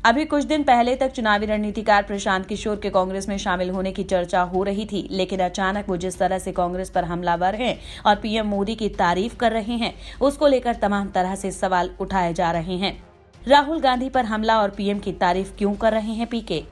अभी कुछ दिन पहले तक चुनावी रणनीतिकार प्रशांत किशोर के कांग्रेस में शामिल होने की चर्चा हो रही थी, लेकिन अचानक वो जिस तरह से कांग्रेस पर हमलावर हैं और पीएम मोदी की तारीफ कर रहे हैं, उसको लेकर तमाम तरह से सवाल उठाए जा रहे हैं। राहुल गांधी पर हमला और पीएम की तारीफ क्यों कर रहे हैं पीके?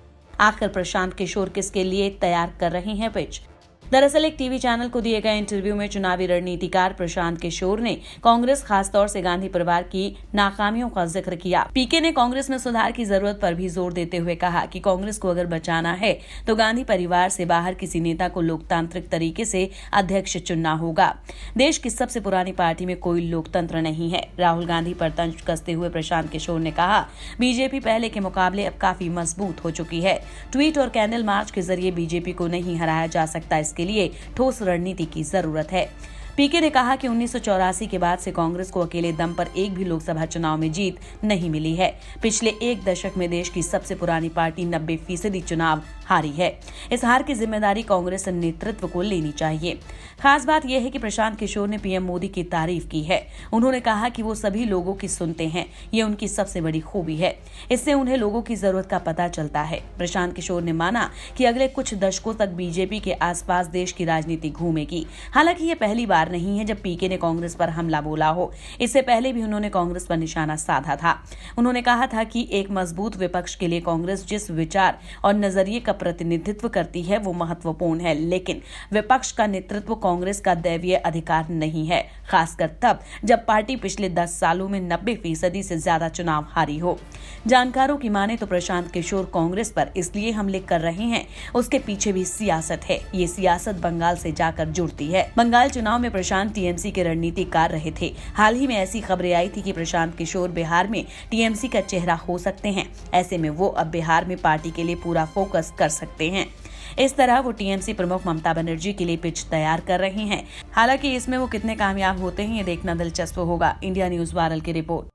आखिर प्रशांत किशोर किसके लिए तैयार कर रहे हैं पिच? दरअसल एक टीवी चैनल को दिए गए इंटरव्यू में चुनावी रणनीतिकार प्रशांत किशोर ने कांग्रेस, खासतौर से गांधी परिवार की नाकामियों का जिक्र किया। पीके ने कांग्रेस में सुधार की जरूरत पर भी जोर देते हुए कहा कि कांग्रेस को अगर बचाना है तो गांधी परिवार से बाहर किसी नेता को लोकतांत्रिक तरीके से अध्यक्ष चुनना होगा। देश की सबसे पुरानी पार्टी में कोई लोकतंत्र नहीं है। राहुल गांधी पर तंज कसते हुए प्रशांत किशोर ने कहा, बीजेपी पहले के मुकाबले अब काफी मजबूत हो चुकी है। ट्वीट और कैंडल मार्च के जरिए बीजेपी को नहीं हराया जा सकता, इसके लिए ठोस रणनीति की जरूरत है। पीके ने कहा कि 1984 के बाद से कांग्रेस को अकेले दम पर एक भी लोकसभा चुनाव में जीत नहीं मिली है। पिछले एक दशक में देश की सबसे पुरानी पार्टी 90% चुनाव हारी है। इस हार की जिम्मेदारी कांग्रेस नेतृत्व को लेनी चाहिए। खास बात यह है कि प्रशांत किशोर ने पीएम मोदी की तारीफ की है। उन्होंने कहा कि वो सभी लोगों की सुनते हैं, ये उनकी सबसे बड़ी खूबी है। इससे उन्हें लोगों की जरूरत का पता चलता है। प्रशांत किशोर ने माना कि अगले कुछ दशकों तक बीजेपी के आसपास देश की राजनीति घूमेगी। हालांकि ये पहली बार नहीं है जब पीके ने कांग्रेस पर हमला बोला हो। इससे पहले भी उन्होंने कांग्रेस पर निशाना साधा था। उन्होंने कहा था कि एक मजबूत विपक्ष के लिए कांग्रेस जिस विचार और नजरिए का प्रतिनिधित्व करती है वो महत्वपूर्ण है, लेकिन विपक्ष का नेतृत्व कांग्रेस का दैवीय अधिकार नहीं है, खासकर तब जब पार्टी पिछले 10 सालों में 90% से ज्यादा चुनाव हारी हो। जानकारों की माने तो प्रशांत किशोर कांग्रेस पर इसलिए हमले कर रहे हैं, उसके पीछे भी सियासत है। ये सियासत बंगाल से जाकर जुड़ती है। बंगाल चुनाव में प्रशांत टीएमसी के रणनीतिकार रहे थे। हाल ही में ऐसी खबरें आई थी कि प्रशांत किशोर बिहार में टीएमसी का चेहरा हो सकते हैं। ऐसे में वो अब बिहार में पार्टी के लिए पूरा फोकस कर सकते हैं। इस तरह वो टीएमसी प्रमुख ममता बनर्जी के लिए पिच तैयार कर रहे हैं। हालांकि इसमें वो कितने कामयाब होते हैं ये देखना दिलचस्प होगा। इंडिया न्यूज वायरल की रिपोर्ट।